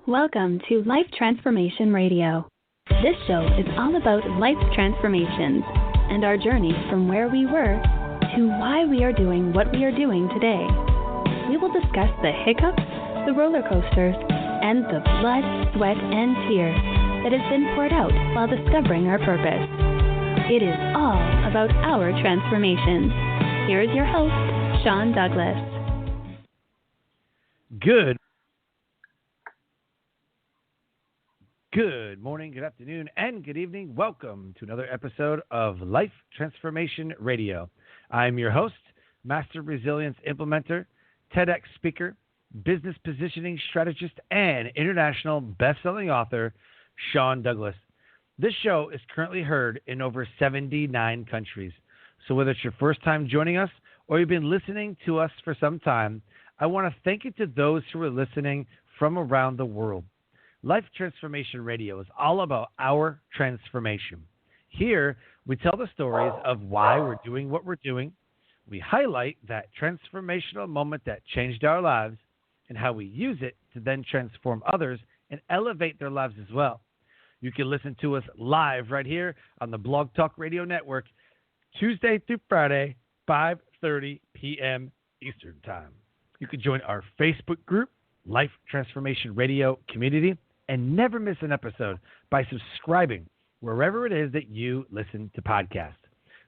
Welcome to Life Transformation Radio. This show is all about life transformations and our journey from where we were to why we are doing what we are doing today. We will discuss the hiccups, the roller coasters, and the blood, sweat, and tears that has been poured out while discovering our purpose. It is all about our transformations. Here is your host, Sean Douglas. Good morning, good afternoon, and good evening. Welcome to another episode of Life Transformation Radio. I'm your host, Master Resilience Implementer, TEDx speaker, business positioning strategist, and international best-selling author, Sean Douglas. This show is currently heard in over 79 countries. So whether it's your first time joining us or you've been listening to us for some time, I want to thank you to those who are listening from around the world. Life Transformation Radio is all about our transformation. Here, we tell the stories of why we're doing what we're doing. We highlight that transformational moment that changed our lives and how we use it to then transform others and elevate their lives as well. You can listen to us live right here on the Blog Talk Radio Network, Tuesday through Friday, 5:30 p.m. Eastern Time. You can join our Facebook group, Life Transformation Radio Community, and never miss an episode by subscribing wherever it is that you listen to podcasts.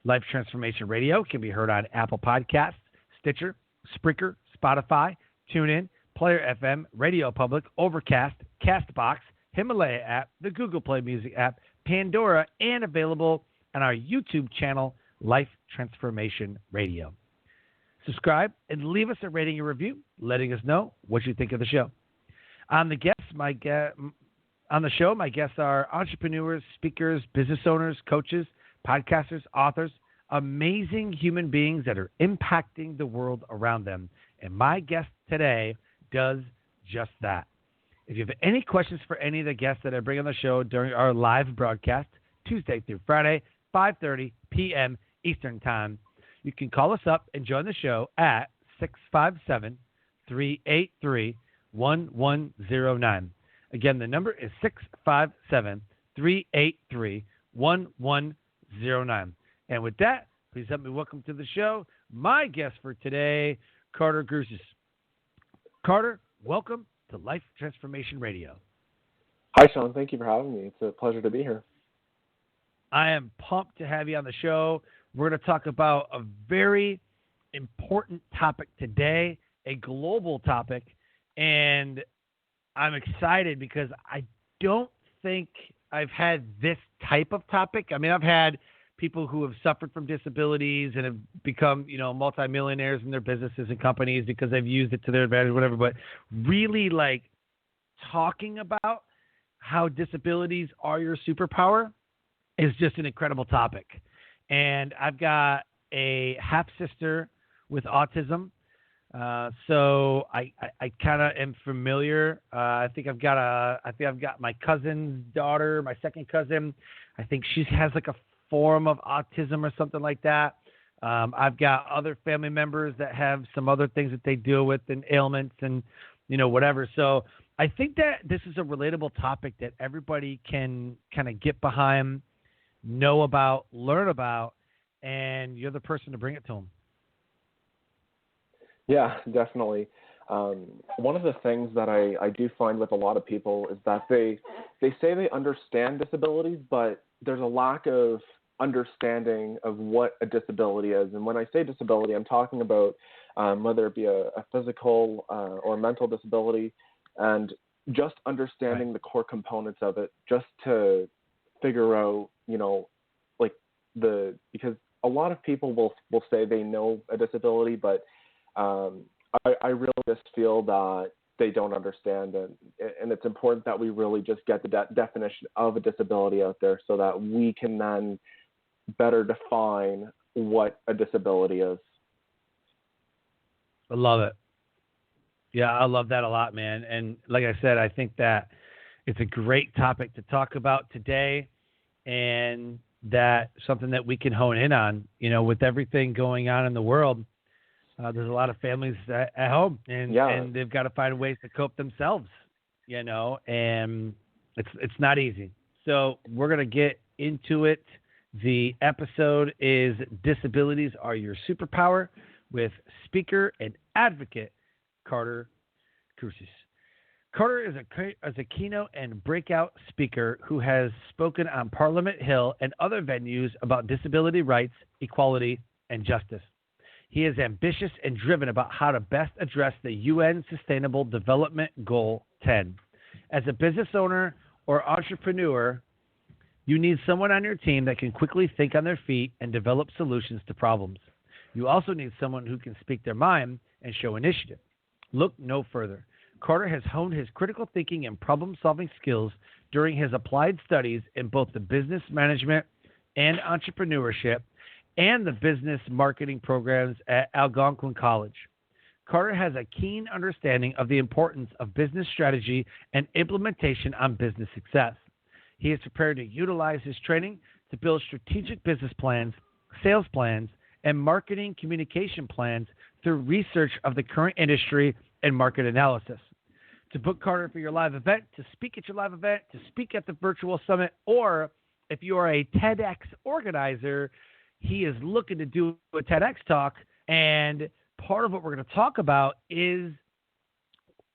Life Transformation Radio can be heard on Apple Podcasts, Stitcher, Spreaker, Spotify, TuneIn, Player FM, Radio Public, Overcast, Castbox, Himalaya app, the Google Play Music app, Pandora, and available on our YouTube channel, Life Transformation Radio. Subscribe and leave us a rating and review, letting us know what you think of the show. On the show, my guests are entrepreneurs, speakers, business owners, coaches, podcasters, authors, amazing human beings that are impacting the world around them. And my guest today does just that. If you have any questions for any of the guests that I bring on the show during our live broadcast, Tuesday through Friday, 5:30 p.m. Eastern Time, you can call us up and join the show at 657-383-1109. Again, the number is 657-383-1109. And with that, please help me welcome to the show my guest for today, Carter Grusys. Carter, welcome to Life Transformation Radio. Hi, Sean. Thank you for having me. It's a pleasure to be here. I am pumped to have you on the show. We're going to talk about a very important topic today, a global topic, and I'm excited because I don't think I've had this type of topic. I mean, I've had people who have suffered from disabilities and have become, multimillionaires in their businesses and companies because they've used it to their advantage, whatever. But really, talking about how disabilities are your superpower is just an incredible topic. And I've got a half-sister with autism. So I kind of am familiar. I think I've got my cousin's daughter, my second cousin. I think she has a form of autism or something like that. I've got other family members that have some other things that they deal with and ailments and, whatever. So I think that this is a relatable topic that everybody can kind of get behind, know about, learn about, and you're the person to bring it to them. Yeah, definitely. One of the things that I do find with a lot of people is that they say they understand disabilities, but there's a lack of understanding of what a disability is. And when I say disability, I'm talking about whether it be a physical or mental disability, and just understanding the core components of it, just to figure out, because a lot of people will say they know a disability, but I really just feel that they don't understand, and it's important that we really just get the definition of a disability out there so that we can then better define what a disability is. I love it. Yeah, I love that a lot, man. And like I said, I think that it's a great topic to talk about today, and that something that we can hone in on, with everything going on in the world. There's a lot of families at home, and they've got to find ways to cope themselves. and it's not easy. So we're going to get into it. The episode is Disabilities Are Your Superpower with speaker and advocate Carter Grusys. Carter is a keynote and breakout speaker who has spoken on Parliament Hill and other venues about disability rights, equality, and justice. He is ambitious and driven about how to best address the UN Sustainable Development Goal 10. As a business owner or entrepreneur, you need someone on your team that can quickly think on their feet and develop solutions to problems. You also need someone who can speak their mind and show initiative. Look no further. Carter has honed his critical thinking and problem-solving skills during his applied studies in both the business management and entrepreneurship and the business marketing programs at Algonquin College. Carter has a keen understanding of the importance of business strategy and implementation on business success. He is prepared to utilize his training to build strategic business plans, sales plans, and marketing communication plans through research of the current industry and market analysis. To book Carter for your live event, to speak at your live event, to speak at the virtual summit, or if you are a TEDx organizer, he is looking to do a TEDx talk, and part of what we're going to talk about is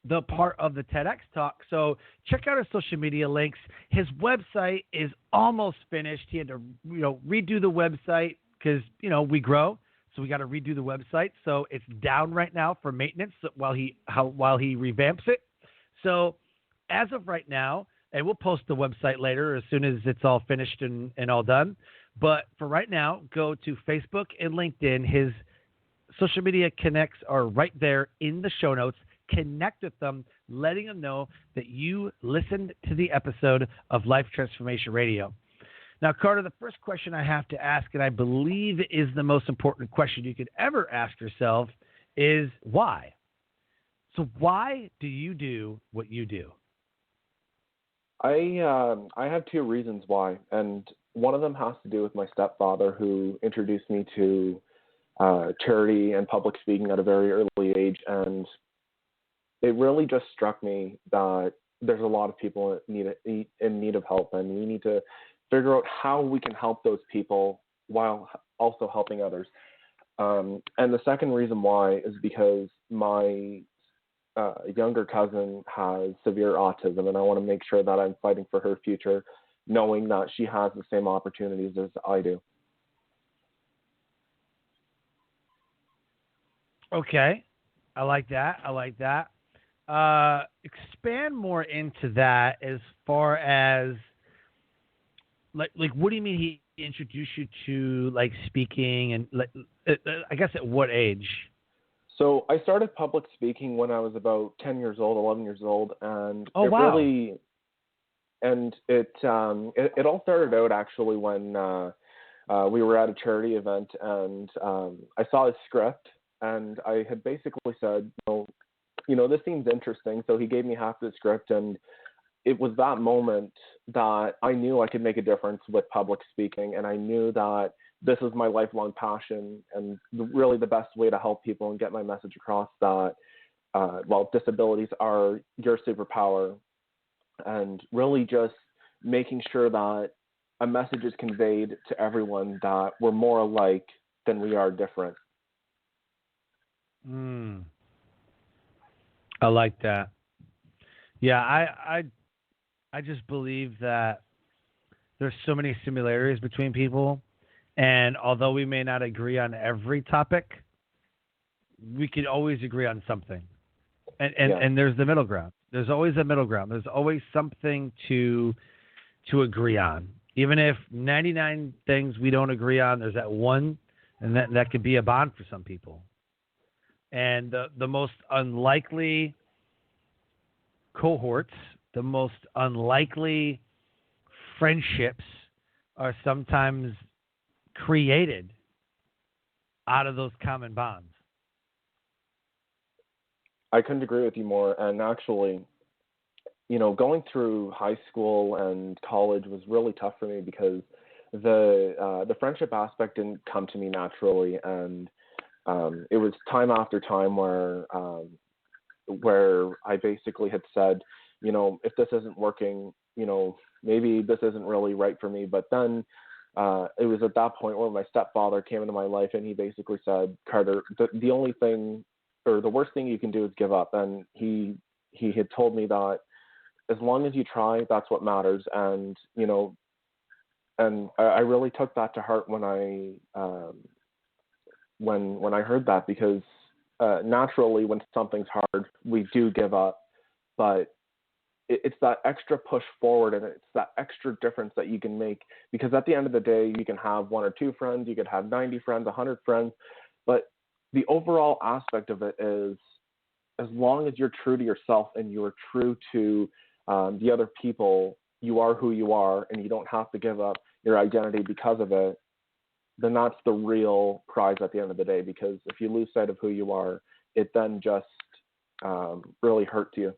the part of the TEDx talk. So check out his social media links. His website is almost finished. He had to, redo the website because, we grow. So we got to redo the website. So it's down right now for maintenance while he revamps it. So as of right now, and we'll post the website later as soon as it's all finished and all done. But for right now, go to Facebook and LinkedIn. His social media connects are right there in the show notes. Connect with them, letting them know that you listened to the episode of Life Transformation Radio. Now, Carter, the first question I have to ask, and I believe is the most important question you could ever ask yourself, is why? So why do you do what you do? I have two reasons why, and one of them has to do with my stepfather, who introduced me to charity and public speaking at a very early age, and it really just struck me that there's a lot of people in need of help, and we need to figure out how we can help those people while also helping others. And the second reason why is because my younger cousin has severe autism, and I want to make sure that I'm fighting for her future, knowing that she has the same opportunities as I do. Okay. I like that. Expand more into that as far as like what do you mean he introduced you to like speaking, and I guess at what age? So I started public speaking when I was about 10 years old, 11 years old, and it all started out actually when we were at a charity event, and I saw his script, and I had basically said, this seems interesting. So he gave me half the script, and it was that moment that I knew I could make a difference with public speaking, and I knew that this was my lifelong passion, and really the best way to help people and get my message across that, disabilities are your superpower, and really just making sure that a message is conveyed to everyone that we're more alike than we are different. I like that. Yeah, I just believe that there's so many similarities between people, and although we may not agree on every topic, we can always agree on something. And there's the middle ground. There's always a middle ground. There's always something to agree on. Even if 99 things we don't agree on, there's that one, and that could be a bond for some people. And the most unlikely cohorts, the most unlikely friendships are sometimes created out of those common bonds. I couldn't agree with you more. And actually, going through high school and college was really tough for me because the friendship aspect didn't come to me naturally, and it was time after time where I basically had said, if this isn't working, maybe this isn't really right for me. But then it was at that point where my stepfather came into my life, and he basically said, Carter, the only thing, or the worst thing you can do is give up. And he had told me that as long as you try, that's what matters. And, and I really took that to heart when I heard that, because naturally when something's hard, we do give up, but it's that extra push forward, and it's that extra difference that you can make, because at the end of the day, you can have 1 or 2 friends, you could have 90 friends, 100 friends, but the overall aspect of it is, as long as you're true to yourself and you're true to the other people, you are who you are, and you don't have to give up your identity because of it, then that's the real prize at the end of the day. Because if you lose sight of who you are, it then just really hurts you.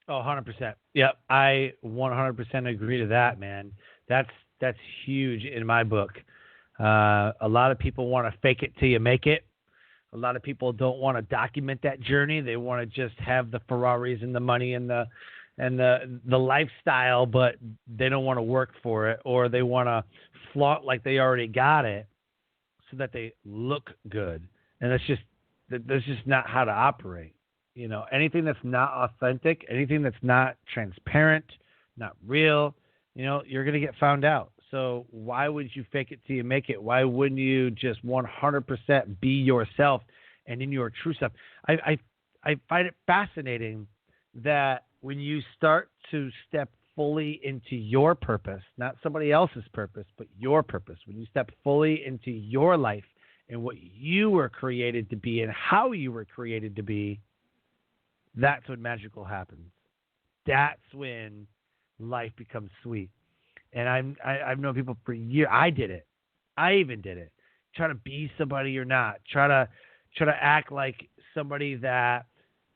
Oh, 100%. Yep. I 100% agree to that, man. That's huge in my book. A lot of people want to fake it till you make it. A lot of people don't want to document that journey. They want to just have the Ferraris and the money and the lifestyle, but they don't want to work for it, or they want to flaunt like they already got it so that they look good. And that's just not how to operate. Anything that's not authentic, anything that's not transparent, not real, you're going to get found out. So why would you fake it till you make it? Why wouldn't you just 100% be yourself and in your true self? I find it fascinating that when you start to step fully into your purpose, not somebody else's purpose, but your purpose, when you step fully into your life and what you were created to be and how you were created to be, that's when magical happens. That's when life becomes sweet. And I've known people for years. I did it. I even did it. Try to be somebody you're not. Try to act like somebody that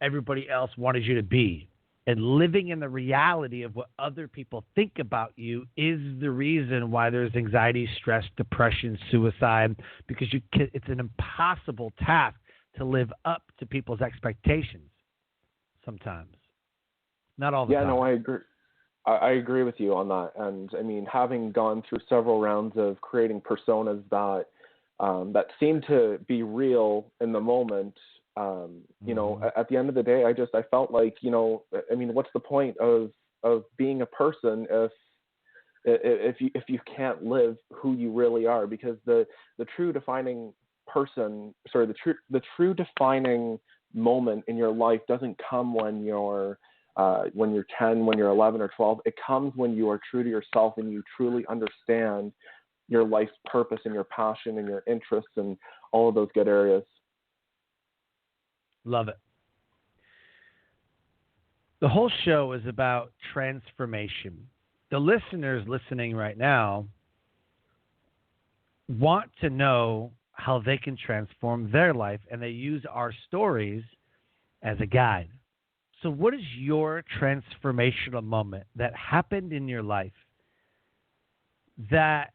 everybody else wanted you to be. And living in the reality of what other people think about you is the reason why there's anxiety, stress, depression, suicide, because it's an impossible task to live up to people's expectations sometimes. Not all the time. Yeah, no, I agree. I agree with you on that. And I mean, having gone through several rounds of creating personas that seem to be real in the moment, at the end of the day, I felt like, I mean, what's the point of being a person if you can't live who you really are? Because the true defining the true defining moment in your life doesn't come when you're 10, when you're 11 or 12. It comes when you are true to yourself and you truly understand your life's purpose and your passion and your interests and all of those good areas. Love it. The whole show is about transformation. The listeners listening right now want to know how they can transform their life, and they use our stories as a guide. So what is your transformational moment that happened in your life that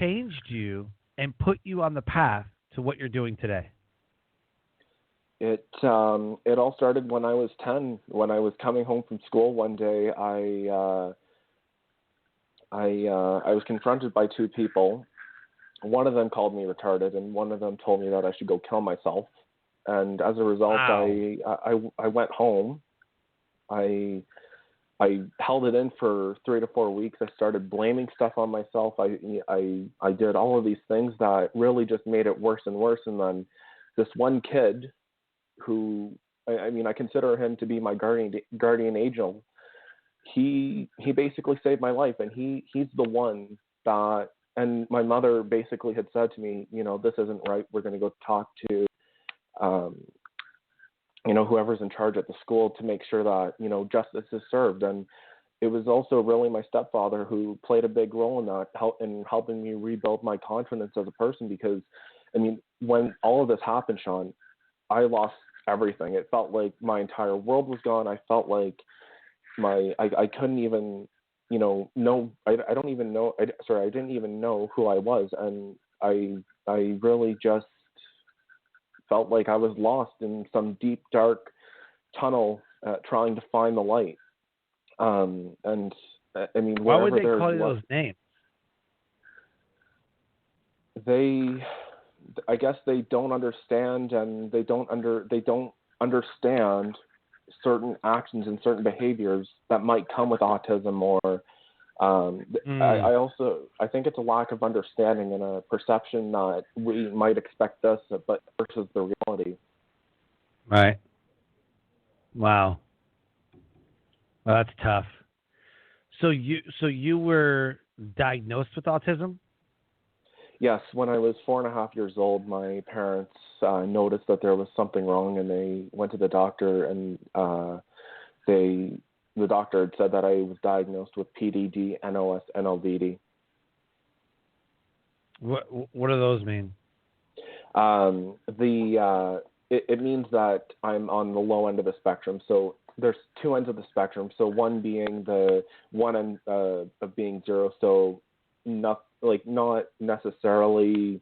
changed you and put you on the path to what you're doing today? It all started when I was 10. When I was coming home from school one day, I was confronted by 2 people. One of them called me retarded, and one of them told me that I should go kill myself. And as a result, wow. I went home. I held it in for 3 to 4 weeks. I started blaming stuff on myself. I did all of these things that really just made it worse and worse. And then this one kid, who I consider him to be my guardian angel, he basically saved my life, and he's the one that. And my mother basically had said to me, this isn't right. We're going to go talk to whoever's in charge at the school to make sure that, justice is served. And it was also really my stepfather who played a big role in that, in helping me rebuild my confidence as a person. Because, I mean, when all of this happened, Sean, I lost everything. It felt like my entire world was gone. I felt like I couldn't even, I didn't even know who I was. And I really just felt like I was lost in some deep, dark tunnel trying to find the light. And I mean, why would they wherever call there's you those names? I guess they don't understand, and they don't understand certain actions and certain behaviors that might come with autism, or I think it's a lack of understanding and a perception that we might expect this, but versus the reality. Right. Wow. Well, that's tough. So you were diagnosed with autism? Yes, when I was 4.5 years old, my parents noticed that there was something wrong, and they went to the doctor, and the doctor had said that I was diagnosed with PDD, NOS, NLVD. What do those mean? It means that I'm on the low end of the spectrum. So there's two ends of the spectrum. So one being the one end of being 0. So not necessarily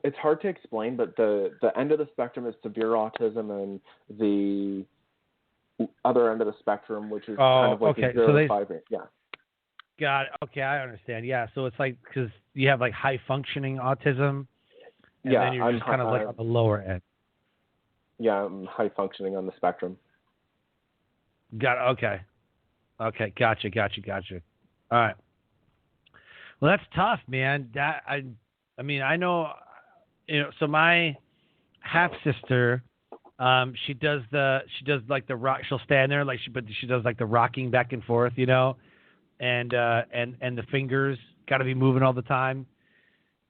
it's hard to explain, but the end of the spectrum is severe autism, and the other end of the spectrum, which is kind of like okay. 0 to 5. Yeah. Got it. Okay, I understand. Yeah, so it's like because you have like high functioning autism, and then you're just kind of like on the lower end. Yeah, I'm high functioning on the spectrum. Got it. Okay. Gotcha. All right. Well, that's tough, man. I mean, I know, so my half sister, she does like the rock. She'll stand there but she does like the rocking back and forth, and the fingers got to be moving all the time.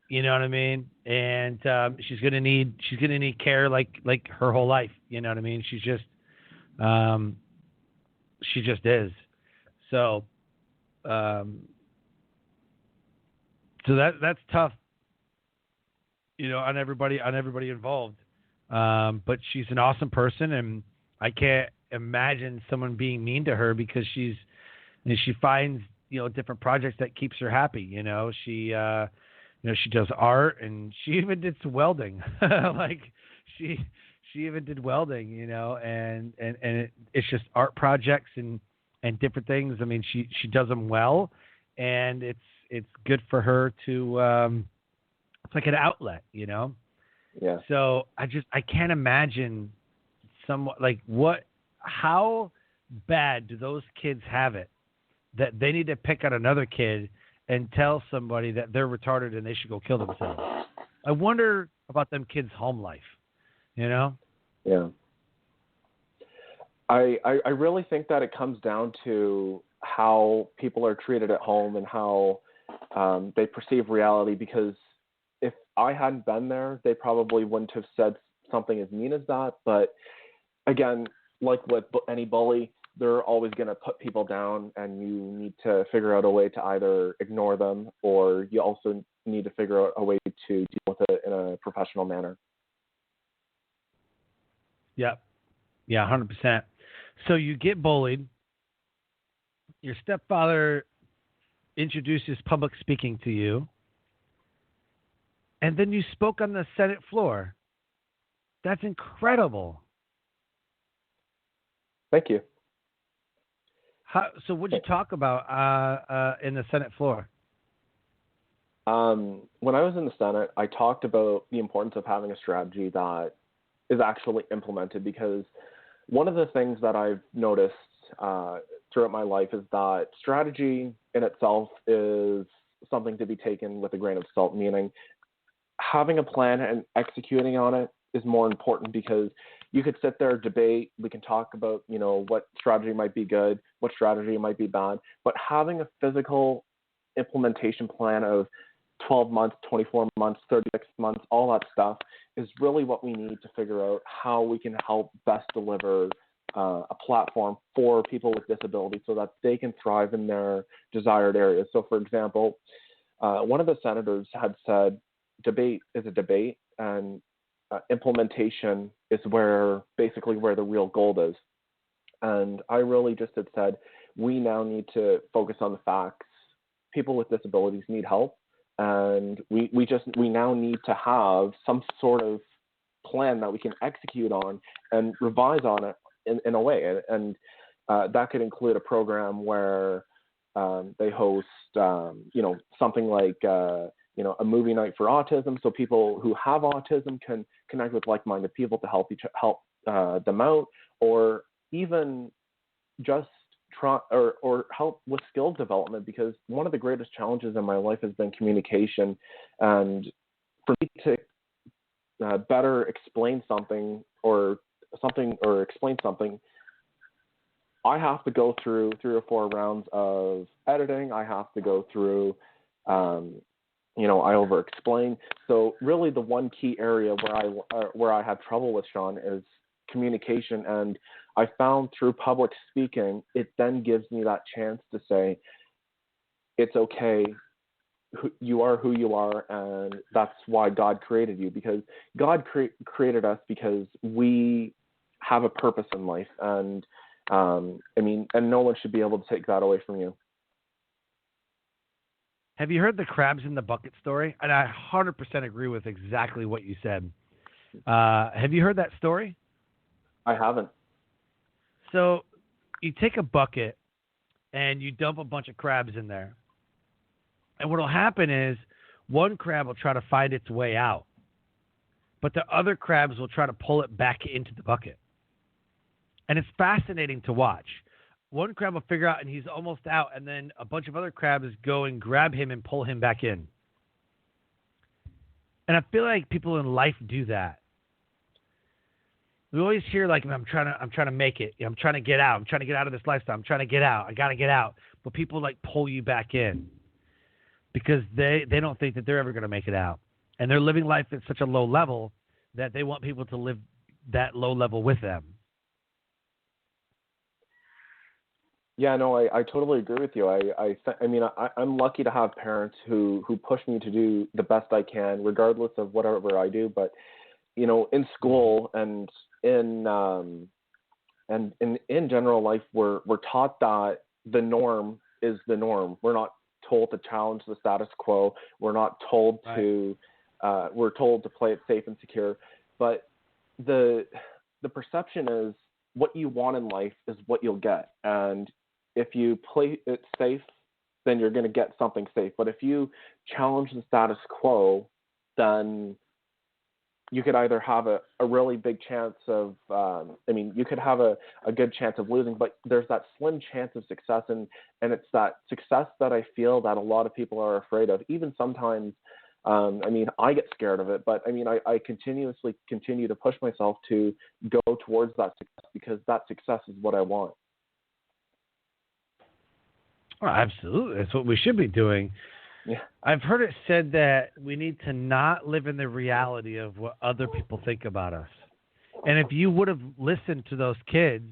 You know what I mean? And she's gonna need care like her whole life. You know what I mean? She just is. So that's tough. On everybody involved. But she's an awesome person, and I can't imagine someone being mean to her because she finds different projects that keeps her happy. She does art, and she even did some welding. Like she even did welding, and it's just art projects and different things. I mean, she does them well, and it's good for her to it's like an outlet, Yeah. So I can't imagine how bad do those kids have it that they need to pick out another kid and tell somebody that they're retarded and they should go kill themselves. I wonder about them kids' home life, Yeah. I really think that it comes down to how people are treated at home and how they perceive reality, because if I hadn't been there, they probably wouldn't have said something as mean as that. But again, like with any bully, they're always going to put people down, and you need to figure out a way to either ignore them, or you also need to figure out a way to deal with it in a professional manner. Yep. Yeah, 100%. So you get bullied. Your stepfather introduces public speaking to you. And then you spoke on the Senate floor. That's incredible. Thank you. So what did you talk about in the Senate floor? When I was in the Senate, I talked about the importance of having a strategy that is actually implemented, because one of the things that I've noticed throughout my life is that strategy in itself is something to be taken with a grain of salt, meaning having a plan and executing on it is more important, because you could sit there, debate, we can talk about, what strategy might be good, what strategy might be bad, but having a physical implementation plan of 12 months, 24 months, 36 months, all that stuff is really what we need to figure out how we can help best deliver a platform for people with disabilities so that they can thrive in their desired areas. So, for example, one of the senators had said, debate is a debate, and implementation is basically where the real gold is. And I really just had said, we now need to focus on the facts. People with disabilities need help, and we now need to have some sort of plan that we can execute on and revise on it in a way. And that could include a program where they host, something like, a movie night for autism, so people who have autism can connect with like-minded people to help them out, or even just try or help with skill development, because one of the greatest challenges in my life has been communication. And for me to better explain something or explain something, I have to go through 3 or 4 rounds of editing. I have to go through, I over-explain. So really the one key area where I have trouble with, Sean, is communication. And I found through public speaking, it then gives me that chance to say, it's okay, you are who you are, and that's why God created you, because God created us because we have a purpose in life. And and no one should be able to take that away from you. Have you heard the crabs in the bucket story? And I 100% agree with exactly what you said. Have you heard that story? I haven't. So you take a bucket and you dump a bunch of crabs in there. And what will happen is one crab will try to find its way out, but the other crabs will try to pull it back into the bucket. And it's fascinating to watch. One crab will figure out and he's almost out, and then a bunch of other crabs go and grab him and pull him back in. And I feel like people in life do that. We always hear like, I'm trying to make it. I'm trying to get out. I'm trying to get out of this lifestyle. I'm trying to get out. I got to get out. But people like pull you back in because they don't think that they're ever going to make it out. And they're living life at such a low level that they want people to live that low level with them. Yeah, no, I totally agree with you. I'm lucky to have parents who push me to do the best I can, regardless of whatever I do. But, in school and in general life, we're taught that the norm is the norm. We're not told to challenge the status quo. We're not told we're told to play it safe and secure. But the perception is what you want in life is what you'll get. And if you play it safe, then you're going to get something safe. But if you challenge the status quo, then you could either have a really big chance of, you could have a good chance of losing, but there's that slim chance of success. And it's that success that I feel that a lot of people are afraid of. Even sometimes, I get scared of it, but I continuously continue to push myself to go towards that success, because that success is what I want. Well, absolutely. That's what we should be doing. Yeah. I've heard it said that we need to not live in the reality of what other people think about us. And if you would have listened to those kids,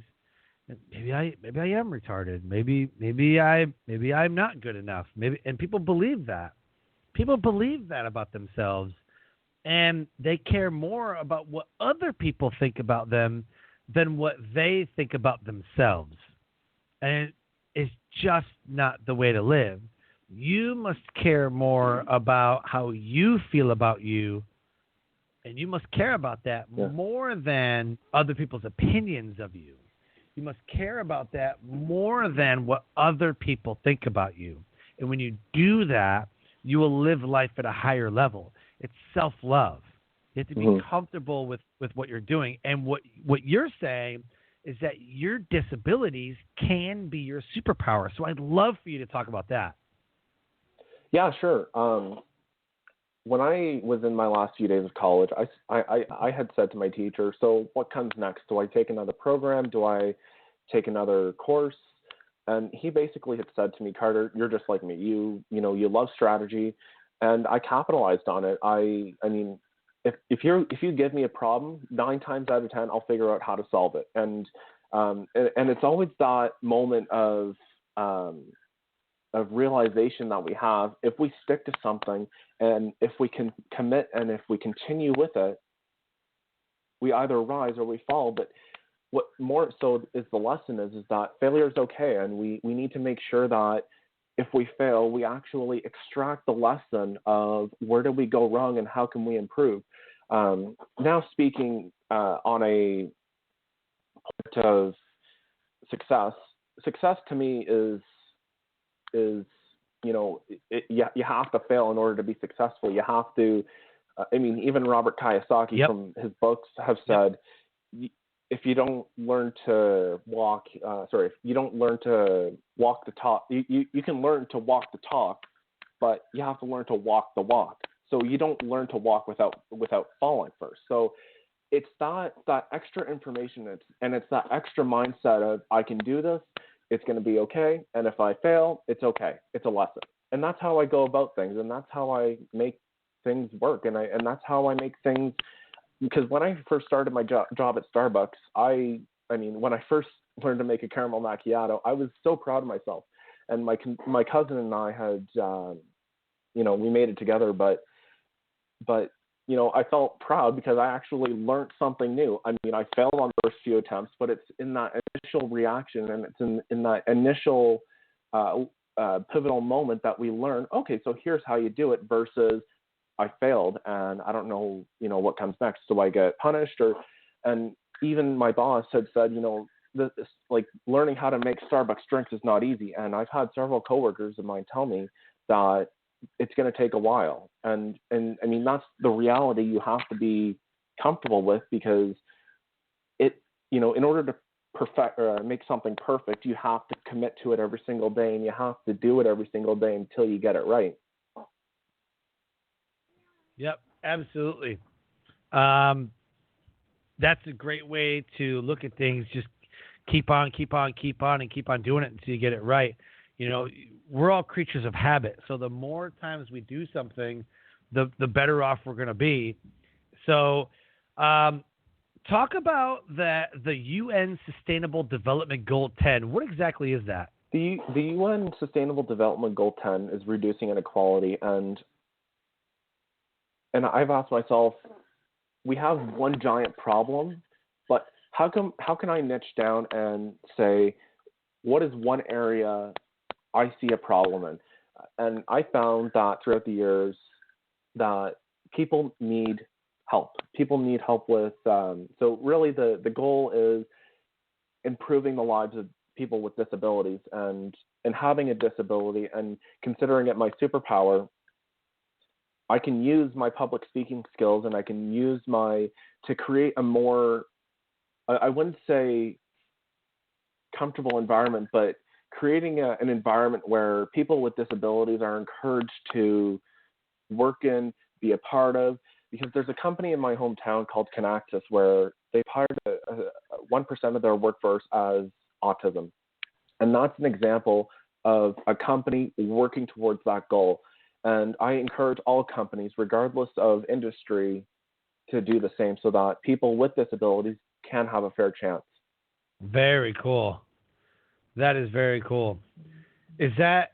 maybe I am retarded. Maybe I'm not good enough. And people believe that. People believe that about themselves, and they care more about what other people think about them than what they think about themselves. And it's just not the way to live. You must care more about how you feel about you, and you must care about that more than other people's opinions of you. You must care about that more than what other people think about you. And when you do that, you will live life at a higher level. It's self-love. You have to be comfortable with what you're doing. And what you're saying is that your disabilities can be your superpower. So I'd love for you to talk about that. Yeah, sure. When I was in my last few days of college, I had said to my teacher, so what comes next? Do I take another program? Do I take another course? And he basically had said to me, Carter, you're just like me. You love strategy, and I capitalized on it. If you give me a problem, 9 times out of 10, I'll figure out how to solve it. And it's always that moment of realization that we have. If we stick to something, and if we can commit, and if we continue with it, we either rise or we fall. But what more so is the lesson is that failure is okay, and we need to make sure that if we fail, we actually extract the lesson of where did we go wrong and how can we improve. Now speaking on a point of success, success to me is you have to fail in order to be successful. You have to. Even Robert Kiyosaki Yep. from his books have said, if you don't learn to walk, if you don't learn to walk the talk, you can learn to walk the talk, but you have to learn to walk the walk. So you don't learn to walk without falling first. So it's that extra information, it's that extra mindset of, I can do this, it's going to be okay, and if I fail, it's okay, it's a lesson. And that's how I go about things, and that's how I make things work, and that's how I make things. Because when I first started my job at Starbucks, when I first learned to make a caramel macchiato, I was so proud of myself. And my cousin and I had, we made it together, but I felt proud because I actually learned something new. I failed on the first few attempts, but it's in that initial reaction, and it's in that initial pivotal moment that we learn, okay, so here's how you do it, versus I failed and I don't know, what comes next. Do I get punished? And even my boss had said, this, like, learning how to make Starbucks drinks is not easy. And I've had several coworkers of mine tell me that it's going to take a while. And that's the reality you have to be comfortable with, because in order to perfect or make something perfect, you have to commit to it every single day, and you have to do it every single day until you get it right. Yep, absolutely. That's a great way to look at things. Just keep on, and keep on doing it until you get it right. We're all creatures of habit. So the more times we do something, the better off we're going to be. So talk about the UN Sustainable Development Goal 10. What exactly is that? The UN Sustainable Development Goal 10 is reducing inequality, and I've asked myself, we have one giant problem, but how can I niche down and say, what is one area I see a problem in? And I found that throughout the years that people need help. People need help with, so really the goal is improving the lives of people with disabilities, and having a disability and considering it my superpower, I can use my public speaking skills, and I can use to create a more, I wouldn't say comfortable environment, but creating an environment where people with disabilities are encouraged to work in, be a part of, because there's a company in my hometown called Keynote where they've hired 1% of their workforce as autism. And that's an example of a company working towards that goal. And I encourage all companies, regardless of industry, to do the same so that people with disabilities can have a fair chance. Very cool. That is very cool. Is that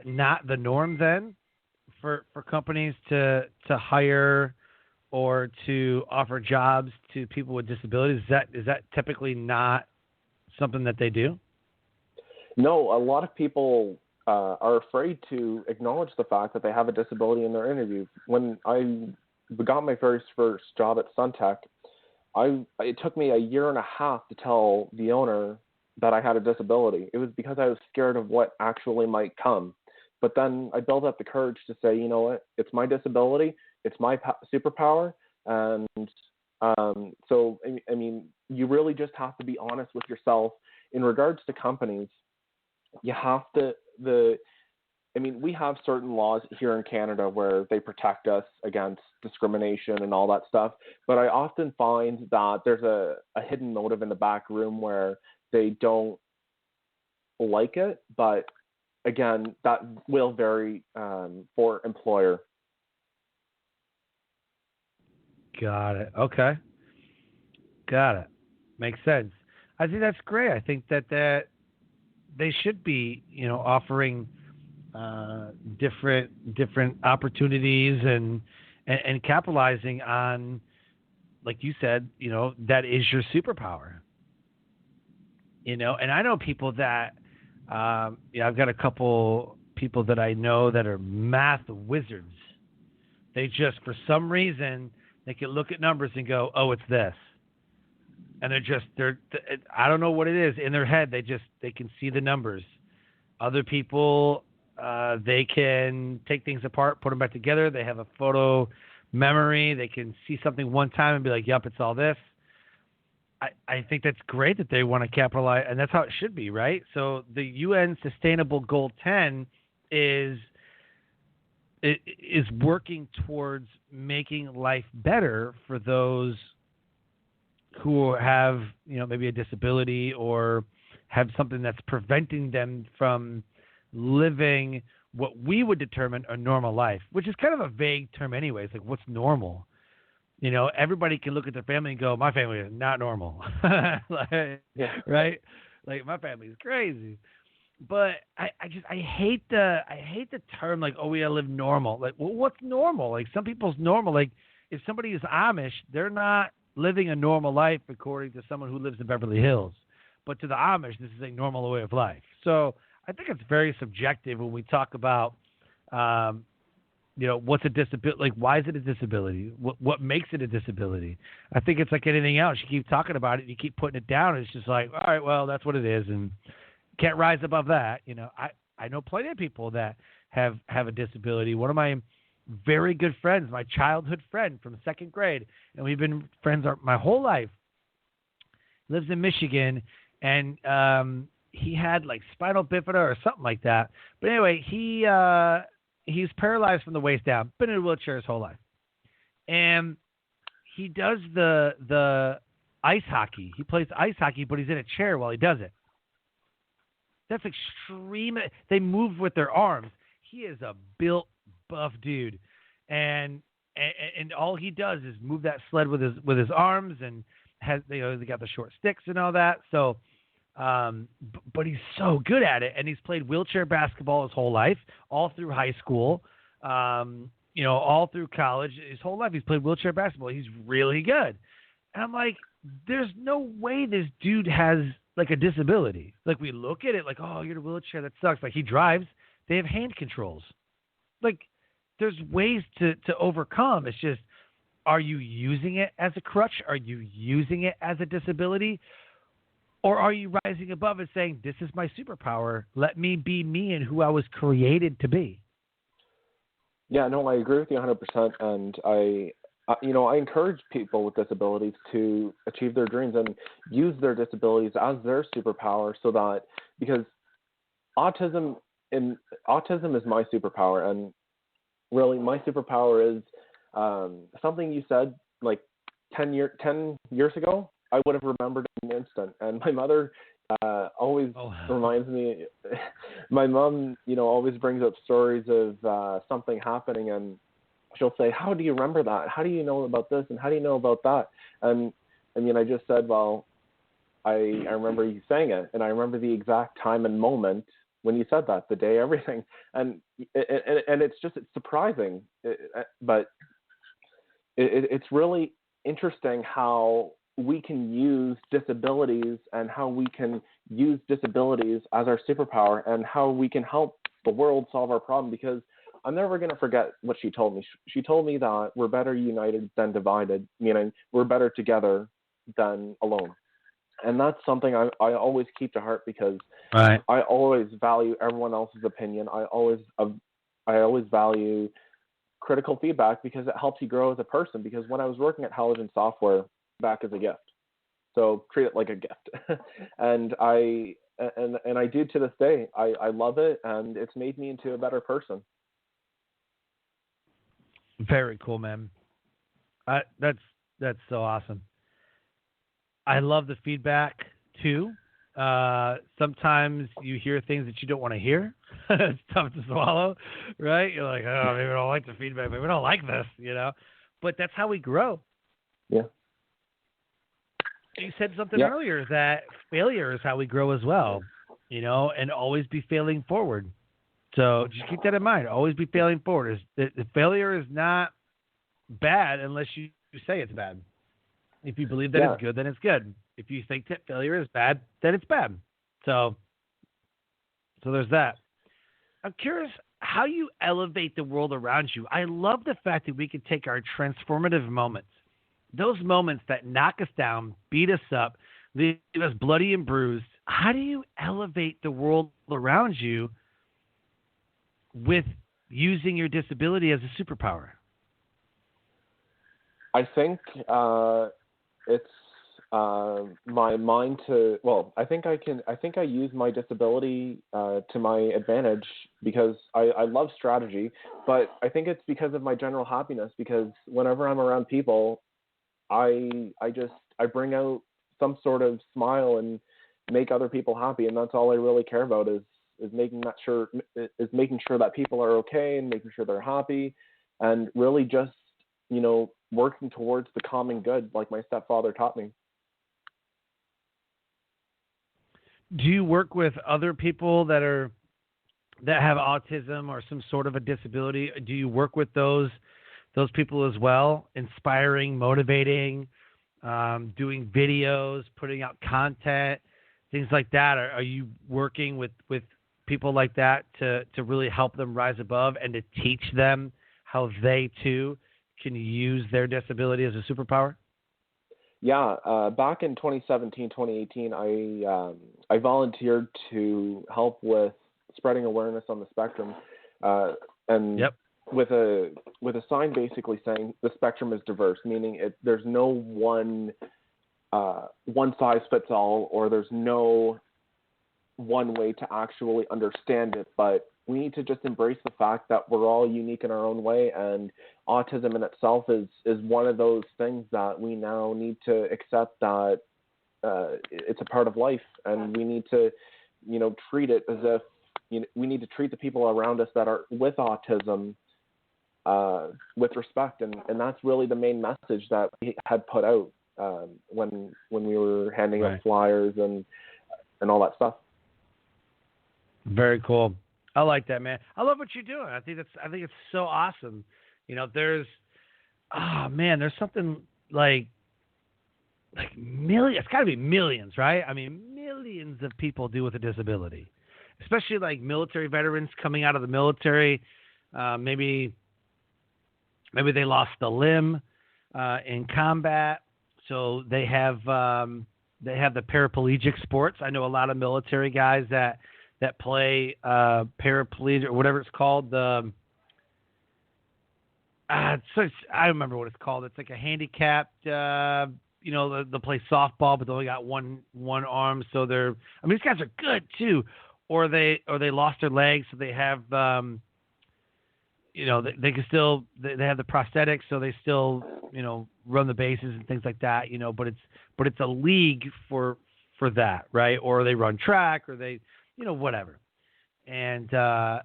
not the norm then for companies to hire or to offer jobs to people with disabilities? Is that typically not something that they do? No, a lot of people are afraid to acknowledge the fact that they have a disability in their interview. When I got my very first job at Suntech, it took me a year and a half to tell the owner that I had a disability. It was because I was scared of what actually might come. But then I built up the courage to say, you know what, it's my disability, it's my superpower. And so, you really just have to be honest with yourself. In regards to companies, you have to, we have certain laws here in Canada where they protect us against discrimination and all that stuff. But I often find that there's a hidden motive in the back room where they don't like it. But again, that will vary for employer. Got it. Okay. Got it. Makes sense. I think that's great. I think that they should be, offering different opportunities and capitalizing on, like you said, that is your superpower. And I know people that, I've got a couple people that I know that are math wizards. They just, for some reason, They can look at numbers and go, oh, it's this. And I don't know what it is in their head. They can see the numbers. Other people, they can take things apart, put them back together. They have a photo memory. They can see something one time and be like, yep, it's all this. I think that's great that they want to capitalize, and that's how it should be, right? So the UN Sustainable Goal 10 is working towards making life better for those who have, maybe a disability or have something that's preventing them from living what we would determine a normal life, which is kind of a vague term anyways. Like, what's normal? Everybody can look at their family and go, my family is not normal. Right? Like, my family is crazy. But I hate the term, like, oh, we gotta live normal. Like, well, what's normal? Like, some people's normal. Like, if somebody is Amish, they're not living a normal life according to someone who lives in Beverly Hills. But to the Amish, this is a normal way of life. So I think it's very subjective when we talk about, what's a disability? Like, why is it a disability? What makes it a disability? I think it's like anything else. You keep talking about it, you keep putting it down. It's just like, all right, well, that's what it is, and can't rise above that. I know plenty of people that have a disability. One of my very good friends, my childhood friend from second grade, and we've been friends my whole life, lives in Michigan, and he had like spinal bifida or something like that. But anyway, he's paralyzed from the waist down, been in a wheelchair his whole life. And he does the ice hockey. He plays ice hockey, but he's in a chair while he does it. That's extreme. They move with their arms. He is a built, buff dude. And all he does is move that sled with his arms, and they got the short sticks and all that. So but he's so good at it, and he's played wheelchair basketball his whole life, all through high school, all through college. His whole life he's played wheelchair basketball. He's really good. And I'm like, there's no way this dude has like a disability. Like, we look at it like, oh, you're in a wheelchair, that sucks. Like, he drives. They have hand controls. Like, there's ways to overcome. It's just, are you using it as a crutch? Are you using it as a disability? Or are you rising above and saying, this is my superpower. Let me be me and who I was created to be? Yeah, no, I agree with you 100%. And I encourage people with disabilities to achieve their dreams and use their disabilities as their superpower, so that, because autism is my superpower. And really, my superpower is something you said like 10 years ago. I would have remembered in an instant. And my mother always reminds me, my mom, always brings up stories of something happening, and she'll say, how do you remember that? How do you know about this? And how do you know about that? And I just said, well, I remember you saying it, and I remember the exact time and moment when you said that, the day, everything. And it's surprising, but it's really interesting how we can use disabilities, and how we can use disabilities as our superpower, and how we can help the world solve our problem. Because I'm never going to forget what she told me. She told me that we're better united than divided, meaning we're better together than alone. And that's something I always keep to heart, because right. I always value everyone else's opinion. I always value critical feedback, because it helps you grow as a person. Because when I was working at Halogen Software, back as a gift. So treat it like a gift. And I do to this day. I love it, and it's made me into a better person. Very cool, man. That's so awesome. I love the feedback too. Sometimes you hear things that you don't want to hear. It's tough to swallow, right? You're like, oh, maybe I don't like the feedback. Maybe I don't like this, But that's how we grow. Yeah. You said something earlier that failure is how we grow as well, and always be failing forward. So just keep that in mind. Always be failing forward. The failure is not bad unless you say it's bad. If you believe that it's good, then it's good. If you think that failure is bad, then it's bad. So there's that. I'm curious, how you elevate the world around you. I love the fact that we can take our transformative moments, those moments that knock us down, beat us up, leave us bloody and bruised. How do you elevate the world around you with using your disability as a superpower? I think it's my mind to, well, I think I use my disability to my advantage because I love strategy, but I think it's because of my general happiness, because whenever I'm around people, I bring out some sort of smile and make other people happy, and that's all I really care about is making sure that people are okay and making sure they're happy, and really just, working towards the common good, like my stepfather taught me. Do you work with other people that have autism or some sort of a disability? Do you work with those people as well, inspiring, motivating, doing videos, putting out content, things like that? Are you working with people like that to really help them rise above and to teach them how they too can use their disability as a superpower? Yeah, back in 2017, 2018, I volunteered to help with spreading awareness on the spectrum, and Yep. with a sign basically saying the spectrum is diverse, meaning there's no one size fits all, or there's no one way to actually understand it, but we need to just embrace the fact that we're all unique in our own way, and autism in itself is one of those things that we now need to accept that it's a part of life, and we need to, treat it as if, we need to treat the people around us that are with autism with respect, and that's really the main message that we had put out when we were handing out flyers and all that stuff. Very cool. I like that, man. I love what you're doing. I think it's so awesome. There's something like millions. It's got to be millions, right? I mean, millions of people deal with a disability, especially like military veterans coming out of the military. Maybe they lost a limb in combat, so they have the paraplegic sports. I know a lot of military guys that play paraplegic or whatever it's called. I remember what it's called. It's like a handicapped. They play softball, but they only got one arm. So these guys are good too. Or they lost their legs, so they have they can still they have the prosthetics, so they still run the bases and things like that. But it's a league for that, right? Or they run track, or they whatever. And I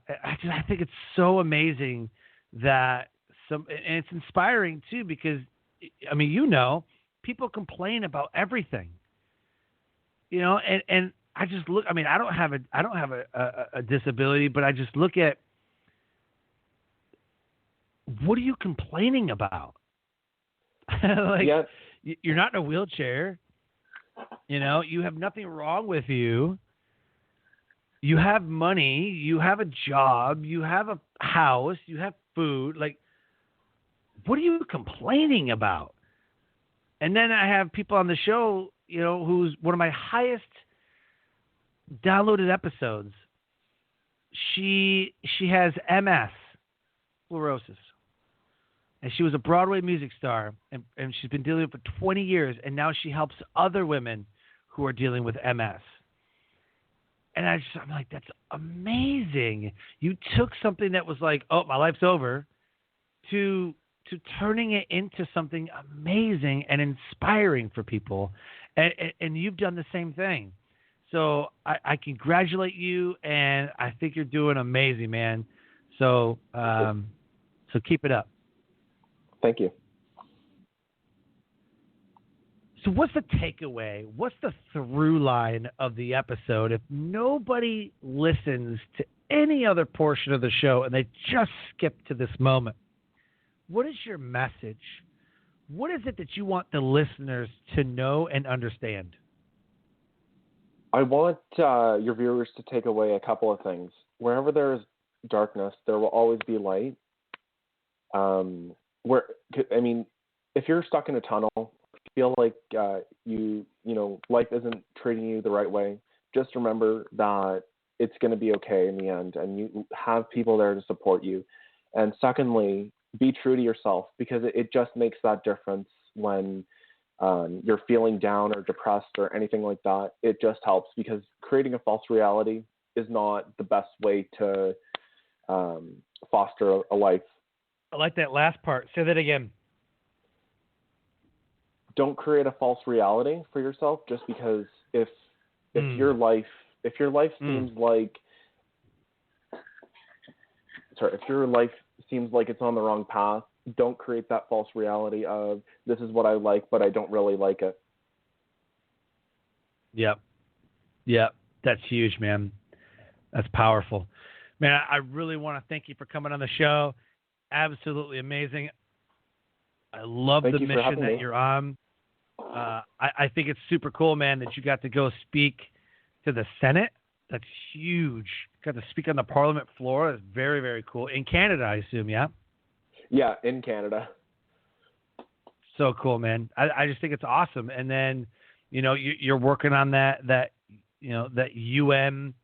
think it's so amazing that and it's inspiring too, because people complain about everything, and I just look, I don't have a disability, but I just look at, what are you complaining about? You're not in a wheelchair, you have nothing wrong with you. You have money, you have a job, you have a house, you have food. What are you complaining about? And then I have people on the show, who's one of my highest downloaded episodes. She has MS, sclerosis. And she was a Broadway music star, and she's been dealing with it for 20 years, and now she helps other women who are dealing with MS. And I'm like, that's amazing. You took something that was like, oh, my life's over, to turning it into something amazing and inspiring for people. And you've done the same thing. So I congratulate you, and I think you're doing amazing, man. So keep it up. Thank you. So what's the takeaway? What's the through line of the episode? If nobody listens to any other portion of the show and they just skip to this moment, what is your message? What is it that you want the listeners to know and understand? I want your viewers to take away a couple of things. Wherever there's darkness, there will always be light. If you're stuck in a tunnel, feel like life isn't treating you the right way, just remember that it's going to be okay in the end, and you have people there to support you. And secondly, be true to yourself, because it just makes that difference when you're feeling down or depressed or anything like that. It just helps, because creating a false reality is not the best way to foster a life. I like that last part. Say that again. Don't create a false reality for yourself, just because if your life seems like it's on the wrong path, don't create that false reality of, this is what I like, but I don't really like it. Yep. That's huge, man. That's powerful. Man, I really want to thank you for coming on the show. Absolutely amazing. I love the mission that you're on. I think it's super cool, man, that you got to go speak to the Senate. That's huge. Got to speak on the Parliament floor. That's very, very cool. In Canada, I assume, yeah? Yeah, in Canada. So cool, man. I just think it's awesome. And then, you're working on that UN,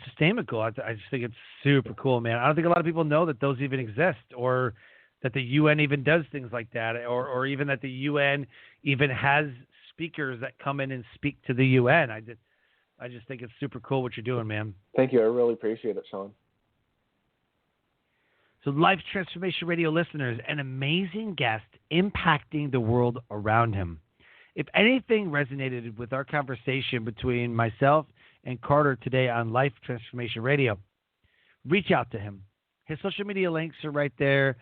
sustainment goal. I just think it's super cool, man. I don't think a lot of people know that those even exist, or that the UN even does things like that, or even that the UN even has speakers that come in and speak to the UN. I just think it's super cool what you're doing, man. Thank you. I really appreciate it, Sean. So, Life Transformation Radio listeners, an amazing guest impacting the world around him. If anything resonated with our conversation between myself and Carter today on Life Transformation Radio, reach out to him. His social media links are right there.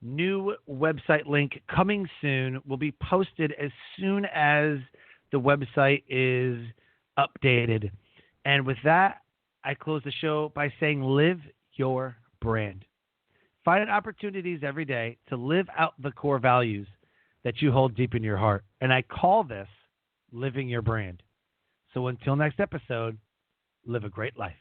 New website link coming soon, will be posted as soon as the website is updated. And with that, I close the show by saying, live your brand. Find opportunities every day to live out the core values that you hold deep in your heart. And I call this living your brand. So until next episode, live a great life.